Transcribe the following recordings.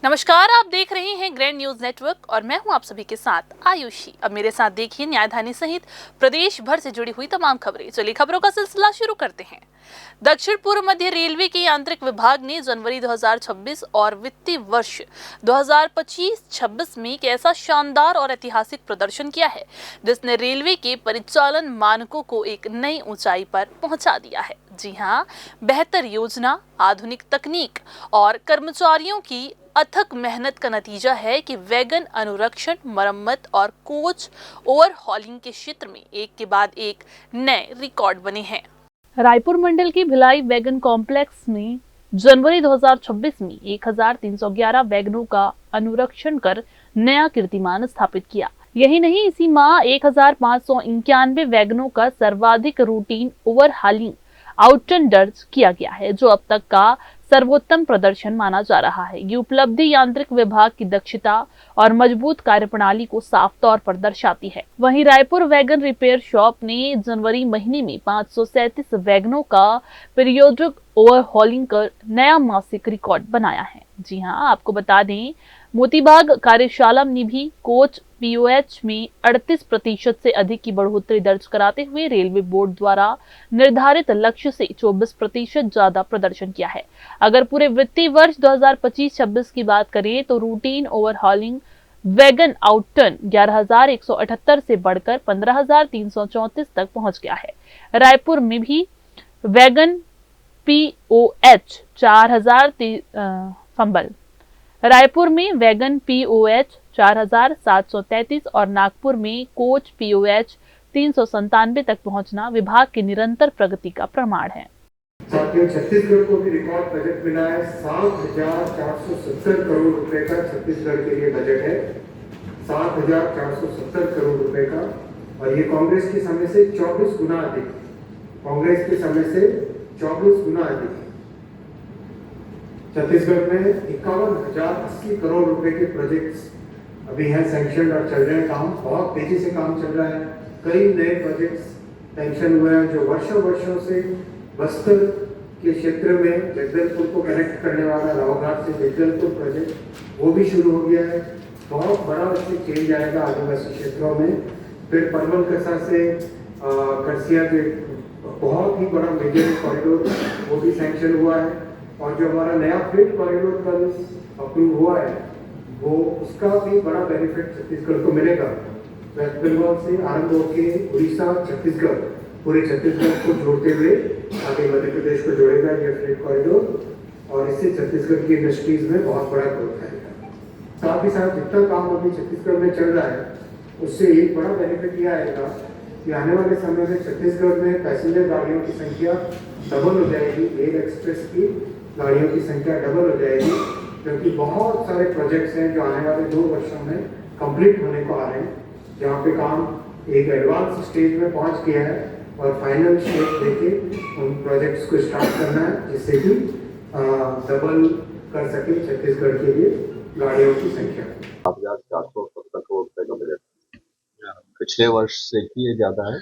नमस्कार, आप देख रहे हैं ग्रैंड न्यूज नेटवर्क और मैं हूं आप सभी के साथ आयुषी। अब मेरे साथ देखिए न्यायधानी सहित प्रदेश भर से जुड़ी हुई तमाम खबरें। चलिए खबरों का सिलसिला शुरू करते हैं। दक्षिण पूर्व मध्य रेलवे के यांत्रिक विभाग ने जनवरी 2026 और वित्तीय वर्ष 2025-26 में एक ऐसा शानदार और ऐतिहासिक प्रदर्शन किया है जिसने रेलवे के परिचालन मानकों को एक नई ऊंचाई पर पहुंचा दिया है। जी हां, बेहतर योजना, आधुनिक तकनीक और कर्मचारियों की अथक मेहनत का नतीजा है कि वैगन अनुरक्षण, मरम्मत और कोच ओवरहॉलिंग के क्षेत्र में एक के बाद एक नए रिकॉर्ड बने हैं। रायपुर मंडल की भिलाई वैगन कॉम्प्लेक्स में जनवरी 2026 में 1311 वैगनों का अनुरक्षण कर नया कीर्तिमान स्थापित किया। यही नहीं, इसी माह 1591 वैगनों का सर्वाधिक रूटीन ओवरहॉलिंग आउटटर्न दर्ज किया गया है, जो अब तक का सर्वोत्तम प्रदर्शन माना जा रहा है। ये उपलब्धि यांत्रिक विभाग की दक्षता और मजबूत कार्यप्रणाली को साफ तौर पर दर्शाती है। वहीं रायपुर वैगन रिपेयर शॉप ने जनवरी महीने में 537 वैगनों का पीरियोडिक ओवरहॉलिंग कर नया मासिक रिकॉर्ड बनाया है। जी हां, आपको बता दें, मोतीबाग कार्यशाला ने भी कोच पीओएच में 38% से अधिक की बढ़ोतरी दर्ज कराते हुए रेलवे बोर्ड द्वारा निर्धारित लक्ष्य से 24% ज्यादा प्रदर्शन किया है। अगर पूरे वित्तीय वर्ष 2025-26 की बात करें तो रूटीन ओवरहॉलिंग वैगन आउटटर्न 11,178 से बढ़कर 15,334 तक पहुंच गया है। रायपुर में भी वैगन पीओएच 4,733 और नागपुर में कोच पीओएच 397 तक पहुंचना विभाग की निरंतर प्रगति का प्रमाण है। साथियों, छत्तीसगढ़ को भी रिकॉर्ड बजट मिला है। 7,470 करोड़ रुपए का छत्तीसगढ़ के लिए बजट है। 7,470 करोड़ रुपए का, और ये कांग्रेस के समय से 24 गुना अधिक। कांग्रेस के समय से 24 गुना अधिक। छत्तीसगढ़ में 51,080 करोड़ रुपए के प्रोजेक्ट्स अभी हैं सैंक्शन और चल रहे हैं। काम बहुत तेजी से काम चल रहा है। कई नए प्रोजेक्ट्स सैंक्शन हुए हैं जो वर्षों से बस्तर के क्षेत्र में जगदलपुर को कनेक्ट करने वाला रावघाट से जगदलपुर प्रोजेक्ट वो भी शुरू हो गया है। बहुत बड़ा इससे चेंज आएगा आदिवासी क्षेत्रों में। फिर परमल कसा से करसिया के बहुत ही बड़ा मेजर कॉरिडोर वो भी सैंक्शन हुआ है। और जो हमारा नया फ्रेट कॉरिडोर कल अप्रूव हुआ है वो उसका भी बड़ा बेनिफिट छत्तीसगढ़ को मिलेगा। वेस्ट बंगाल से आरंभ होकर उड़ीसा, छत्तीसगढ़, पूरे छत्तीसगढ़ को जोड़ते हुए आगे मध्य प्रदेश को जोड़ेगा ये फ्रेट कॉरिडोर, और इससे छत्तीसगढ़ की इंडस्ट्रीज में बहुत बड़ा ग्रोथ आएगा। साथ ही साथ जितना काम अभी छत्तीसगढ़ में चल रहा है उससे एक बड़ा बेनिफिट यह आएगा कि आने वाले समय में छत्तीसगढ़ में पैसेंजर गाड़ियों की संख्या डबल हो जाएगी। रेल एक्सप्रेस की गाड़ियों की संख्या डबल हो जाएगी, क्योंकि बहुत सारे प्रोजेक्ट्स हैं जो आने वाले 2 वर्षों में कंप्लीट होने को आ रहे हैं, जहाँ पे काम एक एडवांस स्टेज में पहुँच गया है और फाइनल स्टेज लेके उन प्रोजेक्ट्स को स्टार्ट करना है, जिससे कि डबल कर सके छत्तीसगढ़ के लिए गाड़ियों की संख्या। 7,470 करोड़ रुपए का बजट पिछले वर्ष से ही ज्यादा है।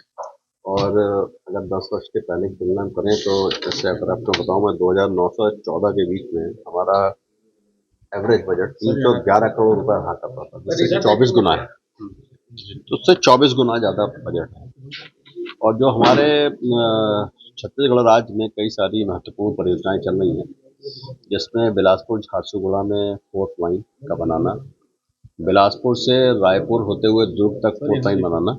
और अगर 10 वर्ष के पहले की तुलना करें तो जैसे अगर आपको बताऊं, मैं 2009 से 2014 के बीच में हमारा एवरेज बजट 311 करोड़ रुपए रहा करता था, जिससे 24 गुना है। तो उससे 24 गुना ज्यादा बजट है। और जो हमारे छत्तीसगढ़ राज्य में कई सारी महत्वपूर्ण परियोजनाएं चल रही हैं, जिसमें बिलासपुर झारसुगुड़ा में 4th लाइन का बनाना, बिलासपुर से रायपुर होते हुए दुर्ग तक 4th लाइन बनाना,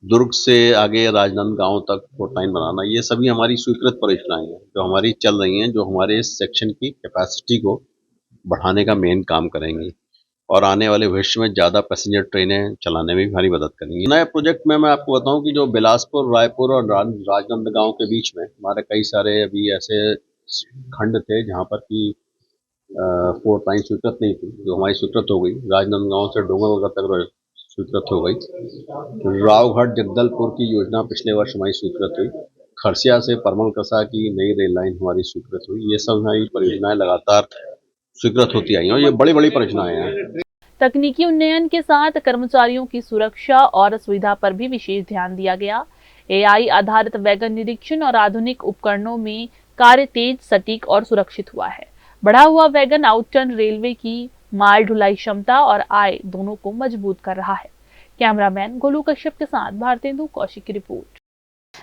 दुर्ग से आगे राजनांदगांव तक 4th लाइन बनाना, ये सभी हमारी स्वीकृत परियोजनाएं हैं जो हमारी चल रही हैं, जो हमारे इस सेक्शन की कैपेसिटी को बढ़ाने का मेन काम करेंगी और आने वाले भविष्य में ज़्यादा पैसेंजर ट्रेनें चलाने में भी हमारी मदद करेंगी। नए प्रोजेक्ट में मैं आपको बताऊं कि जो बिलासपुर, रायपुर और राजनांदगांव के बीच में हमारे कई सारे अभी ऐसे खंड थे जहाँ पर कि 4th लाइन स्वीकृत नहीं थी, जो हमारी स्वीकृत हो गई। राजनांदगांव से डोंगरगढ़ तक स्वीकृत हो गई। रावघाट जगदलपुर की योजना पिछले वर्ष हमारी स्वीकृत हुई। खरसिया से परमल कसा की नई रेल लाइन हमारी स्वीकृत हुई। ये सब हमारी परियोजनाएं लगातार स्वीकृत होती आई हैं और ये बड़ी बड़ी परियोजनाएं हैं। तकनीकी उन्नयन के साथ कर्मचारियों की सुरक्षा और सुविधा पर भी विशेष ध्यान दिया गया। एआई आधारित वैगन निरीक्षण और आधुनिक उपकरणों में कार्य तेज, सटीक और सुरक्षित हुआ है। बढ़ा हुआ वैगन आउटटर्न रेलवे की माल ढुलाई क्षमता और आय दोनों को मजबूत कर रहा है। कैमरामैन गोलू कश्यप के साथ भारतेंदु कौशिक की रिपोर्ट।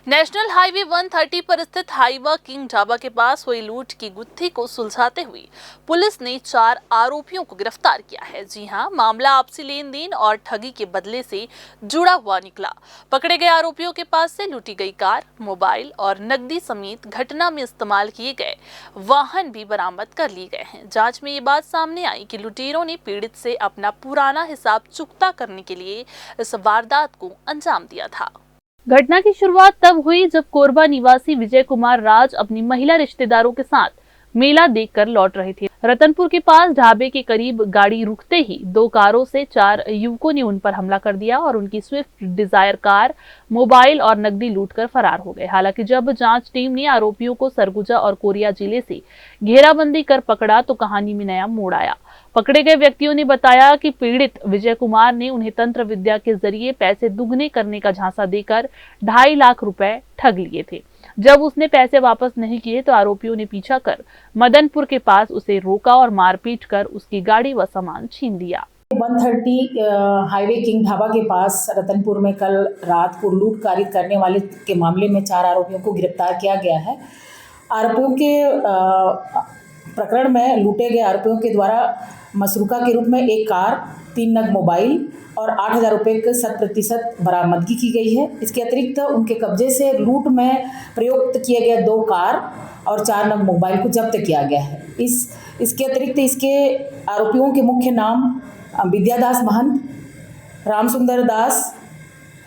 नेशनल हाईवे 130 पर स्थित हाइवा किंग ढाबा के पास हुई लूट की गुत्थी को सुलझाते हुए पुलिस ने 4 आरोपियों को गिरफ्तार किया है। जी हां, मामला आपसी लेन देन और ठगी के बदले से जुड़ा हुआ निकला। पकड़े गए आरोपियों के पास से लूटी गई कार, मोबाइल और नकदी समेत घटना में इस्तेमाल किए गए वाहन भी बरामद कर लिए गए हैं। जांच में ये बात सामने आई कि लुटेरों ने पीड़ित से अपना पुराना हिसाब चुकता करने के लिए इस वारदात को अंजाम दिया था। घटना की शुरुआत तब हुई जब कोरबा निवासी विजय कुमार राज अपनी महिला रिश्तेदारों के साथ मेला देखकर लौट रहे थे। रतनपुर के पास ढाबे के करीब गाड़ी रुकते ही 2 कारों से 4 युवकों ने उन पर हमला कर दिया और उनकी स्विफ्ट डिजायर कार, मोबाइल और नकदी लूटकर फरार हो गए। हालांकि जब जांच टीम ने आरोपियों को सरगुजा और कोरिया जिले से घेराबंदी कर पकड़ा तो कहानी में नया मोड़ आया। पकड़े गए व्यक्तियों ने बताया कि पीड़ित विजय कुमार ने उन्हें तंत्र विद्या के जरिए पैसे दुगने करने का झांसा देकर 2.5 लाख रुपए ठग लिए थे। जब उसने पैसे वापस नहीं किए तो आरोपियों ने पीछा कर मदनपुर के पास उसे रोका और मारपीट कर उसकी गाड़ी व सामान छीन लिया। 130 हाईवे किंग ढाबा के पास रतनपुर में कल रात को लूट कार्य करने वाले के मामले में 4 आरोपियों को गिरफ्तार किया गया है। आरोपियों के प्रकरण में लूटे गए आरोपियों के द्वारा मसरूका के रूप में 1 कार, 3 नग मोबाइल और 8,000 रुपये के 100% बरामदगी की गई है। इसके अतिरिक्त उनके कब्जे से लूट में प्रयुक्त किए गए 2 कार और 4 नग मोबाइल को जब्त किया गया है। इसके अतिरिक्त इसके आरोपियों के मुख्य नाम विद्यादास महंत, रामसुंदर दास,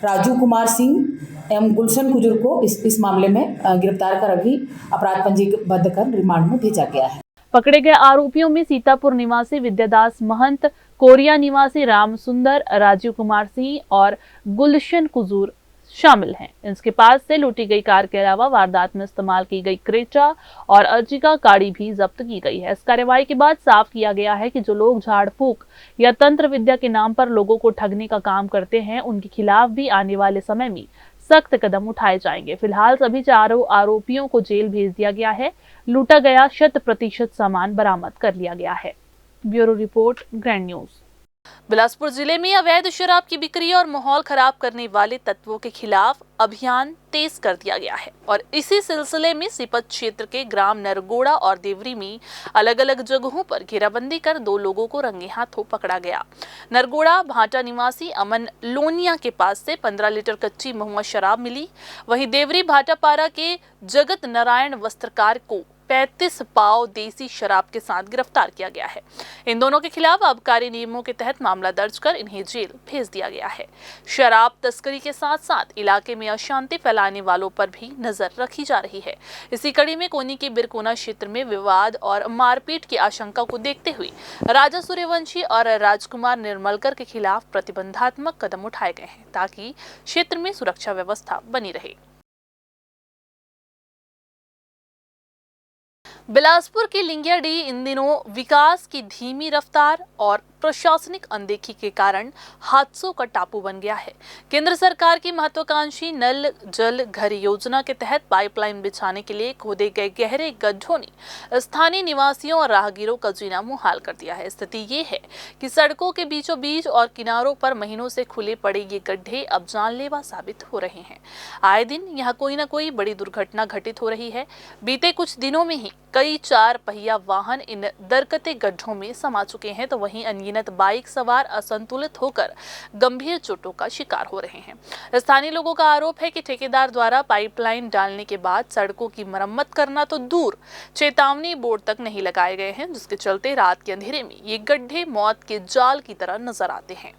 राजू कुमार सिंह एवं गुलशन कुजूर को इस मामले में गिरफ्तार कर अभी अपराध पंजीबद्ध कर रिमांड में भेजा गया है। पकड़े गए आरोपियों में सीतापुर निवासी विद्यादास महंत, कोरिया निवासी रामसुंदर, राजीव कुमार सिंह और गुलशन कुजूर शामिल हैं। इसके पास से लूटी गई कार के अलावा वारदात में इस्तेमाल की गई क्रेटा और अर्जिका गाड़ी भी जब्त की गई है। इस कार्रवाई के बाद साफ किया गया है कि जो लोग झाड़ फूक या तंत्र विद्या के नाम पर लोगों को ठगने का काम करते हैं, उनके खिलाफ भी आने वाले समय में सख्त कदम उठाए जाएंगे। फिलहाल सभी 4 आरोपियों को जेल भेज दिया गया है। लूटा गया 100% सामान बरामद कर लिया गया है। Bureau report, grand news. Bilaspur जिले में अवैध शराब की बिक्री और माहौल खराब करने वाले तत्वों के खिलाफ अभियान तेज कर दिया गया है और इसी सिलसिले में सीपत क्षेत्र के ग्राम नरगोड़ा और देवरी में अलग अलग जगहों पर घेराबंदी कर 2 लोगों को रंगे हाथों पकड़ा गया। नरगोड़ा भाटा निवासी अमन लोनिया के पास से 15 लीटर कच्ची महुआ शराब मिली। वहीं देवरी भाटापारा के जगत नारायण वस्त्रकार को 35 पाव देसी शराब के साथ गिरफ्तार किया गया है। इन दोनों के खिलाफ आबकारी नियमों के तहत मामला दर्ज कर इन्हें जेल भेज दिया गया है। शराब तस्करी के साथ साथ इलाके में अशांति फैलाने वालों पर भी नजर रखी जा रही है। इसी कड़ी में कोनी के बिरकोना क्षेत्र में विवाद और मारपीट की आशंका को देखते हुए राजा सूर्यवंशी और राजकुमार निर्मलकर के खिलाफ प्रतिबंधात्मक कदम उठाए गए हैं ताकि क्षेत्र में सुरक्षा व्यवस्था बनी रहे। बिलासपुर की लिंगियाडीह इन दिनों विकास की धीमी रफ्तार और प्रशासनिक अनदेखी के कारण हादसों का टापू बन गया है। केंद्र सरकार की महत्वाकांक्षी नल जल घर योजना के तहत पाइपलाइन बिछाने के लिए खोदे गए गहरे गड्ढों ने स्थानीय निवासियों और राहगीरों का जीना मुहाल कर दिया है। स्थिति ये है कि सड़कों के बीचों बीच और किनारों पर महीनों से खुले पड़े ये गड्ढे अब जानलेवा साबित हो रहे हैं। आए दिन यहाँ कोई न कोई बड़ी दुर्घटना घटित हो रही है। बीते कुछ दिनों में ही कई 4 पहिया वाहन इन दरकते गड्ढों में समा चुके हैं, तो वहीं अनगिनत बाइक सवार असंतुलित होकर गंभीर चोटों का शिकार हो रहे हैं। स्थानीय लोगों का आरोप है कि ठेकेदार द्वारा पाइपलाइन डालने के बाद सड़कों की मरम्मत करना तो दूर, चेतावनी बोर्ड तक नहीं लगाए गए हैं, जिसके चलते रात के अंधेरे में ये गड्ढे मौत के जाल की तरह नजर आते हैं।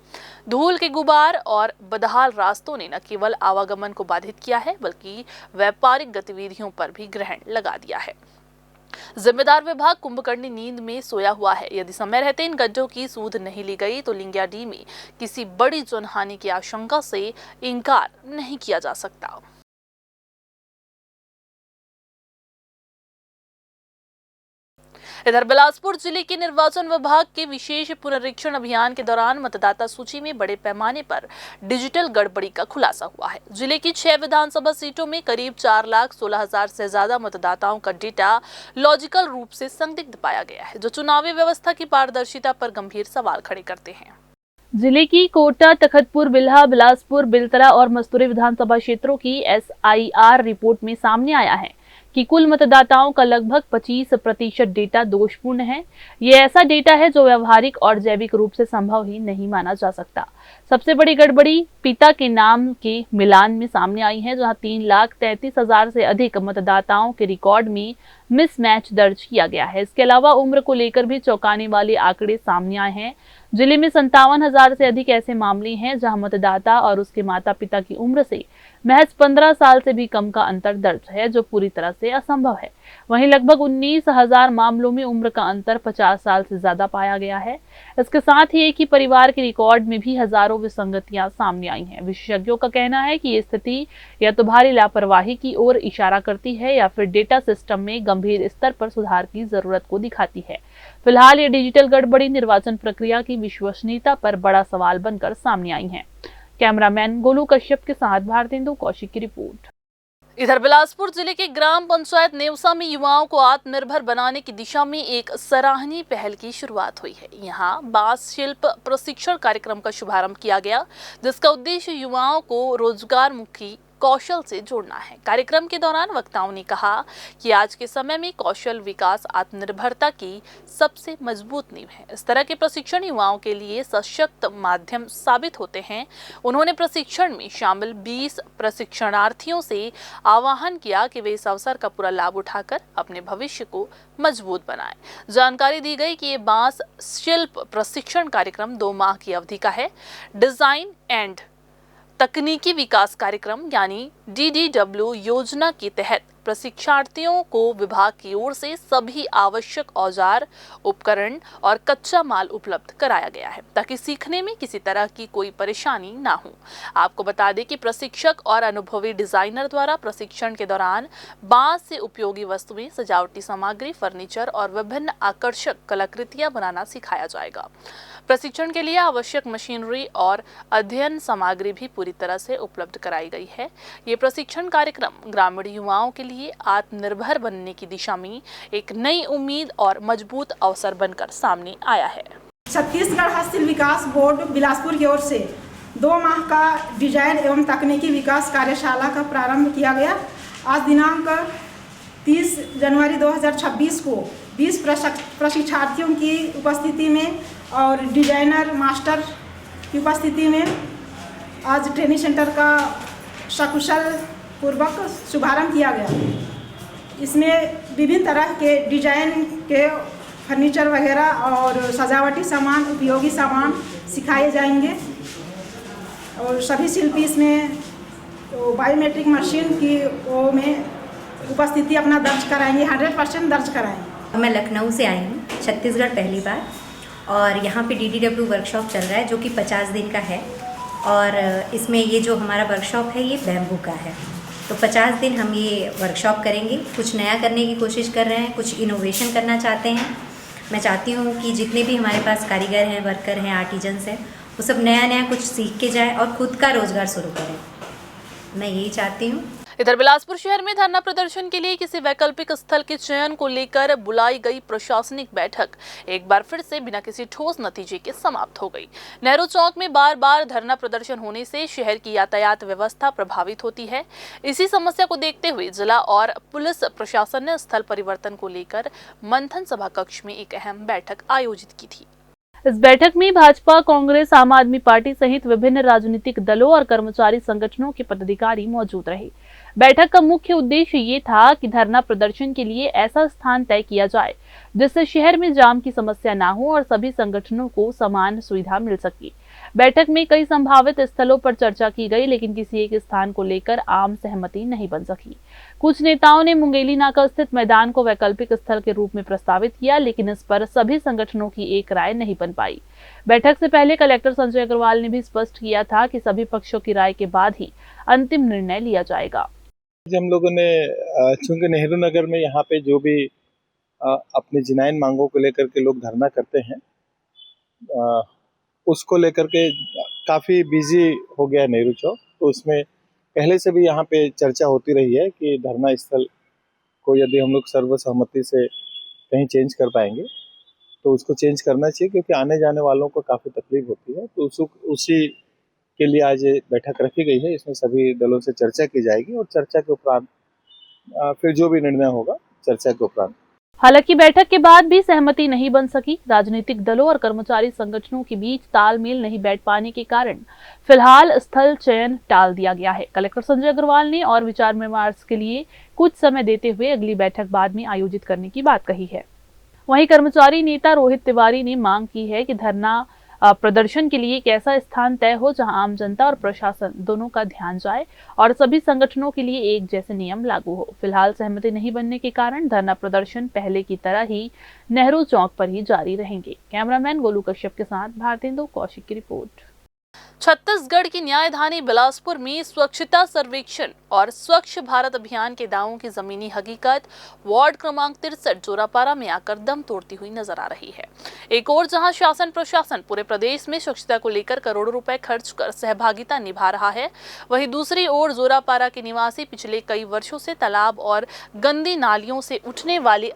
धूल के गुबार और बदहाल रास्तों ने न केवल आवागमन को बाधित किया है बल्कि व्यापारिक गतिविधियों पर भी ग्रहण लगा दिया है। जिम्मेदार विभाग कुंभकर्णी नींद में सोया हुआ है। यदि समय रहते इन गड्ढों की सूध नहीं ली गई तो लिंगियाडीह में किसी बड़ी जनहानि की आशंका से इनकार नहीं किया जा सकता। इधर बिलासपुर जिले के निर्वाचन विभाग के विशेष पुनरीक्षण अभियान के दौरान मतदाता सूची में बड़े पैमाने पर डिजिटल गड़बड़ी का खुलासा हुआ है। जिले की 6 विधानसभा सीटों में करीब 4,16,000 से ज्यादा मतदाताओं का डेटा लॉजिकल रूप से संदिग्ध पाया गया है, जो चुनावी व्यवस्था की पारदर्शिता पर गंभीर सवाल खड़े करते हैं। जिले की कोटा, तखतपुर, बिल्हा, बिलासपुर, बिलतरा और मस्तूरी विधानसभा क्षेत्रों की SIR रिपोर्ट में सामने आया है कि कुल मतदाताओं का लगभग 25% डेटा दोषपूर्ण है। ये ऐसा डेटा है जो व्यवहारिक और जैविक रूप से संभव ही नहीं माना जा सकता। सबसे बड़ी गड़बड़ी पिता के नाम के मिलान में सामने आई है, जहां 3,33,000 से अधिक मतदाताओं के रिकॉर्ड में मिसमैच दर्ज किया गया है। इसके अलावा उम्र को लेकर भी चौंकाने वाले आंकड़े सामने आए हैं। जिले में 57,000 से अधिक ऐसे मामले हैं जहां मतदाता और उसके माता पिता की उम्र से महज 15 साल से भी कम का अंतर दर्ज है, जो पूरी तरह से असंभव है। वहीं लगभग 19,000 मामलों में उम्र का अंतर 50 साल से ज्यादा पाया गया है। इसके साथ ही एक ही परिवार के रिकॉर्ड में भी हजारों विसंगतियां सामने आई हैं। विशेषज्ञों का कहना है कि ये स्थिति या तो भारी लापरवाही की ओर इशारा करती है या फिर डेटा सिस्टम में गंभीर स्तर पर सुधार की जरूरत को दिखाती है। फिलहाल ये डिजिटल गड़बड़ी निर्वाचन प्रक्रिया की विश्वसनीयता पर बड़ा सवाल बनकर सामने आई है। कैमरामैन गोलू कश्यप के साथ भारतेंदु कौशिक की रिपोर्ट। इधर बिलासपुर जिले के ग्राम पंचायत नेवसा में युवाओं को आत्मनिर्भर बनाने की दिशा में एक सराहनीय पहल की शुरुआत हुई है। यहाँ बांस शिल्प प्रशिक्षण कार्यक्रम का शुभारंभ किया गया, जिसका उद्देश्य युवाओं को रोजगारमुखी कौशल से जोड़ना है। कार्यक्रम के दौरान वक्ताओं ने कहा कि आज के समय में कौशल विकास आत्मनिर्भरता की सबसे मजबूत नींव है। इस तरह के प्रशिक्षण युवाओं के लिए सशक्त माध्यम साबित होते हैं। उन्होंने प्रशिक्षण में शामिल 20 प्रशिक्षणार्थियों से आह्वान किया कि वे इस अवसर का पूरा लाभ उठाकर अपने भविष्य को मजबूत बनाएं। जानकारी दी गई कि ये बांस शिल्प प्रशिक्षण कार्यक्रम 2 माह की अवधि का है। डिजाइन एंड तकनीकी विकास कार्यक्रम यानी DDW योजना के तहत प्रशिक्षार्थियों को विभाग की ओर से सभी आवश्यक औजार, उपकरण और कच्चा माल उपलब्ध कराया गया है, ताकि सीखने में किसी तरह की कोई परेशानी ना हो। आपको बता दें कि प्रशिक्षक और अनुभवी डिजाइनर द्वारा प्रशिक्षण के दौरान बांस से उपयोगी वस्तुएं, सजावटी सामग्री, फर्नीचर और विभिन्न आकर्षक कलाकृतियां बनाना सिखाया जाएगा। प्रशिक्षण के लिए आवश्यक मशीनरी और अध्ययन सामग्री भी पूरी तरह से उपलब्ध कराई गई है। ये प्रशिक्षण कार्यक्रम ग्रामीण युवाओं के लिए आत्मनिर्भर बनने की दिशा में एक नई उम्मीद और मजबूत अवसर बनकर सामने आया है। छत्तीसगढ़ हस्तशिल्प विकास बोर्ड बिलासपुर की ओर से 2 माह का डिजाइन एवं तकनीकी विकास कार्यशाला का प्रारंभ किया गया। आज दिनांक 30 जनवरी 2026 को 20 प्रशिक्षार्थियों की उपस्थिति में और डिजाइनर मास्टर की उपस्थिति में आज ट्रेनिंग सेंटर का सकुशल पूर्वक शुभारंभ किया गया। इसमें विभिन्न तरह के डिजाइन के फर्नीचर वगैरह और सजावटी सामान, उपयोगी सामान सिखाए जाएंगे और सभी शिल्पी इसमें तो बायोमेट्रिक मशीन की वो में उपस्थिति अपना दर्ज कराएंगे, 100% दर्ज कराएंगे। मैं लखनऊ से आई हूँ, छत्तीसगढ़ पहली बार, और यहाँ पे DDW वर्कशॉप चल रहा है जो कि 50 दिन का है। और इसमें ये जो हमारा वर्कशॉप है ये बैम्बू का है। तो 50 दिन हम ये वर्कशॉप करेंगे। कुछ नया करने की कोशिश कर रहे हैं, कुछ इनोवेशन करना चाहते हैं। मैं चाहती हूँ कि जितने भी हमारे पास कारीगर हैं, वर्कर हैं, आर्टिजन्स हैं, वो सब नया नया कुछ सीख के जाए और खुद का रोज़गार शुरू करें। मैं यही चाहती हूँ। इधर बिलासपुर शहर में धरना प्रदर्शन के लिए किसी वैकल्पिक स्थल के चयन को लेकर बुलाई गई प्रशासनिक बैठक एक बार फिर से बिना किसी ठोस नतीजे के समाप्त हो गई। नेहरू चौक में बार बार धरना प्रदर्शन होने से शहर की यातायात व्यवस्था प्रभावित होती है। इसी समस्या को देखते हुए जिला और पुलिस प्रशासन ने स्थल परिवर्तन को लेकर मंथन सभा कक्ष में एक अहम बैठक आयोजित की थी। इस बैठक में भाजपा, कांग्रेस, आम आदमी पार्टी सहित विभिन्न राजनीतिक दलों और कर्मचारी संगठनों के पदाधिकारी मौजूद रहे। बैठक का मुख्य उद्देश्य ये था कि धरना प्रदर्शन के लिए ऐसा स्थान तय किया जाए जिससे शहर में जाम की समस्या ना हो और सभी संगठनों को समान सुविधा मिल सके। बैठक में कई संभावित स्थलों पर चर्चा की गई, लेकिन किसी एक स्थान को लेकर आम सहमति नहीं बन सकी। कुछ नेताओं ने मुंगेली नाका स्थित मैदान को वैकल्पिक स्थल के रूप में प्रस्तावित किया, लेकिन इस पर सभी संगठनों की एक राय नहीं बन पाई। बैठक से पहले कलेक्टर संजय अग्रवाल ने भी स्पष्ट किया था कि सभी पक्षों की राय के बाद ही अंतिम निर्णय लिया जाएगा। हम लोगों ने चूंकि नेहरू नगर में यहाँ पे जो भी अपनी जिनाइन मांगों को लेकर के लोग धरना करते हैं, उसको लेकर के काफ़ी बिजी हो गया नेहरू चौक। तो उसमें पहले से भी यहाँ पे चर्चा होती रही है कि धरना स्थल को यदि हम लोग सर्वसहमति से कहीं चेंज कर पाएंगे तो उसको चेंज करना चाहिए, क्योंकि आने जाने वालों को काफ़ी तकलीफ होती है। तो उसी के लिए आज ये बैठक रखी गई है। इसमें सभी दलों से चर्चा की जाएगी और चर्चा के उपरांत फिर जो भी निर्णय होगा चर्चा के उपरांत। हालांकि बैठक के बाद भी सहमति नहीं बन सकी। राजनीतिक दलों और कर्मचारी संगठनों के बीच तालमेल नहीं बैठ पाने के कारण फिलहाल स्थल चयन टाल दिया गया है। कलेक्टर संजय अग्रवाल ने और विचार विमर्श के लिए कुछ समय देते हुए अगली बैठक बाद में आयोजित करने की बात कही है। वहीं कर्मचारी नेता रोहित तिवारी ने मांग की है कि धरना प्रदर्शन के लिए एक ऐसा स्थान तय हो जहां आम जनता और प्रशासन दोनों का ध्यान जाए और सभी संगठनों के लिए एक जैसे नियम लागू हो। फिलहाल सहमति नहीं बनने के कारण धरना प्रदर्शन पहले की तरह ही नेहरू चौक पर ही जारी रहेंगे। कैमरामैन गोलू कश्यप के साथ भारतेंदु कौशिक की रिपोर्ट। छत्तीसगढ़ की न्यायधानी बिलासपुर में स्वच्छता सर्वेक्षण और स्वच्छ भारत अभियान के दावों की जमीनी हकीकत वार्ड क्रमांक 63 जोरापारा में आकर दम तोड़ती हुई नजर आ रही है। एक और जहां शासन प्रशासन पूरे प्रदेश में स्वच्छता को लेकर करोड़ों रुपए खर्च कर सहभागिता निभा रहा है, वहीं दूसरी ओर जोरापारा के निवासी पिछले कई वर्षों से तालाब और गंदी नालियों से उठने वाली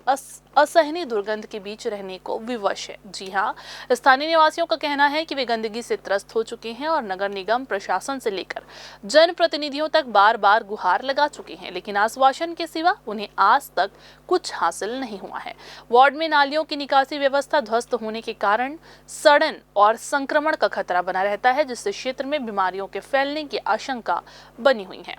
असहनीय दुर्गंध के बीच रहने को विवश है। जी हाँ, स्थानीय निवासियों का कहना है कि वे गंदगी से त्रस्त हो चुके हैं और नगर निगम प्रशासन से लेकर जनप्रतिनिधियों तक बार बार गुहार लगा चुके हैं, लेकिन आश्वासन के सिवा उन्हें आज तक कुछ हासिल नहीं हुआ है। वार्ड में नालियों की निकासी व्यवस्था ध्वस्त होने के कारण सड़न और संक्रमण का खतरा बना रहता है, जिससे क्षेत्र में बीमारियों के फैलने की आशंका बनी हुई है।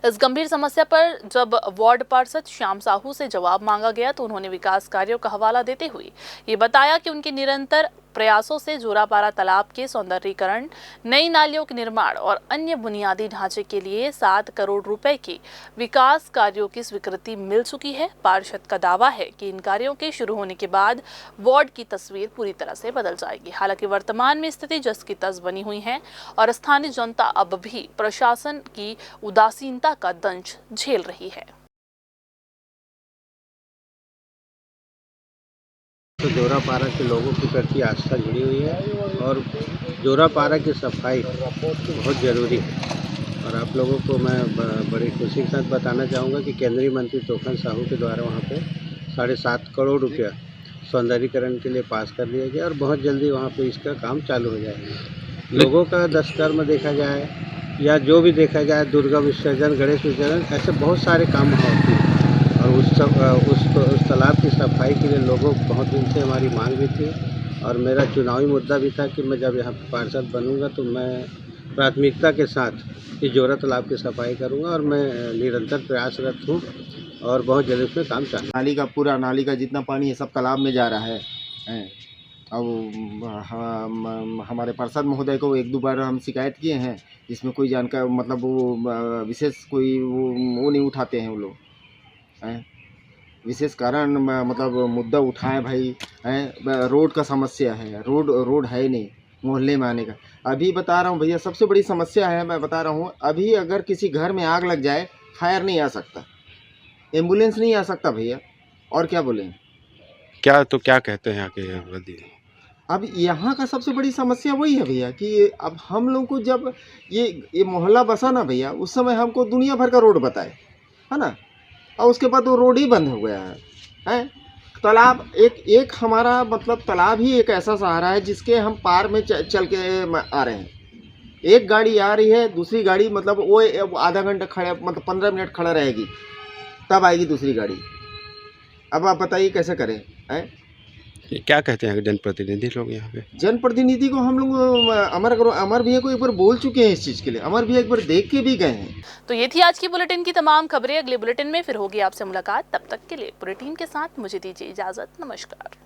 इस गंभीर समस्या पर जब वार्ड पार्षद श्याम साहू से जवाब मांगा गया तो उन्होंने विकास कार्यों का हवाला देते हुए ये बताया कि उनके निरंतर प्रयासों से जोरापारा तालाब के सौंदर्यीकरण, नई नालियों के निर्माण और अन्य बुनियादी ढांचे के लिए 7 करोड़ रुपए के विकास कार्यों की स्वीकृति मिल चुकी है। पार्षद का दावा है कि इन कार्यों के शुरू होने के बाद वार्ड की तस्वीर पूरी तरह से बदल जाएगी। हालांकि वर्तमान में स्थिति जस की तस बनी हुई है और स्थानीय जनता अब भी प्रशासन की उदासीनता का दंश झेल रही है। तो जोरापारा के लोगों के प्रति आस्था जुड़ी हुई है और जोरापारा की सफाई बहुत ज़रूरी है। और आप लोगों को मैं बड़ी खुशी के साथ बताना चाहूँगा कि केंद्रीय मंत्री तोखन साहू के द्वारा वहाँ पे 7.5 करोड़ रुपया सौंदर्यीकरण के लिए पास कर दिया गया और बहुत जल्दी वहाँ पे इसका काम चालू हो जाएगा। लोगों का दशकर्म देखा जाए या जो भी देखा जाए, दुर्गा विसर्जन, गणेश विसर्जन, ऐसे बहुत सारे काम होते हैं और उस तालाब की सफाई के लिए लोगों बहुत दिन से हमारी मांग भी थी और मेरा चुनावी मुद्दा भी था कि मैं जब यहाँ पार्षद बनूंगा तो मैं प्राथमिकता के साथ इस जोरा तालाब की सफाई करूंगा और मैं निरंतर प्रयासरत हूँ और बहुत जल्दी उसमें काम चालू। नाली का जितना पानी है सब तालाब में जा रहा है। अब हमारे पार्षद महोदय को 1-2 बार हम शिकायत किए हैं, इसमें कोई जानकारी मतलब वो विशेष कोई वो नहीं उठाते हैं वो लोग विशेष कारण मतलब मुद्दा उठाएं भाई रोड का समस्या है, रोड है नहीं मोहल्ले में आने का। अभी बता रहा हूँ भैया, सबसे बड़ी समस्या है, मैं बता रहा हूँ, अभी अगर किसी घर में आग लग जाए फायर नहीं आ सकता, एम्बुलेंस नहीं आ सकता भैया, और क्या बोलें। क्या कहते हैं आके अब यहाँ का सबसे बड़ी समस्या वही है भैया कि अब हम लोग को जब ये मोहल्ला बसा ना भैया, उस समय हमको दुनिया भर का रोड बताए, है ना, और उसके बाद वो रोड ही बंद हो गया है। तालाब एक हमारा मतलब तालाब ही एक ऐसा सहारा है जिसके हम पार में चल के आ रहे हैं। एक गाड़ी आ रही है, दूसरी गाड़ी मतलब वो आधा घंटा खड़ा, मतलब 15 मिनट खड़ा रहेगी, तब आएगी दूसरी गाड़ी। अब आप बताइए कैसे करें। क्या कहते हैं जनप्रतिनिधि लोग यहाँ पे? जनप्रतिनिधि को हम लोग अमर भैया को एक बार बोल चुके हैं इस चीज़ के लिए, अमर भैया एक बार देख के भी गए हैं। तो ये थी आज की बुलेटिन की तमाम खबरें। अगले बुलेटिन में फिर होगी आपसे मुलाकात। तब तक के लिए पूरी टीम के साथ मुझे दीजिए इजाजत। नमस्कार।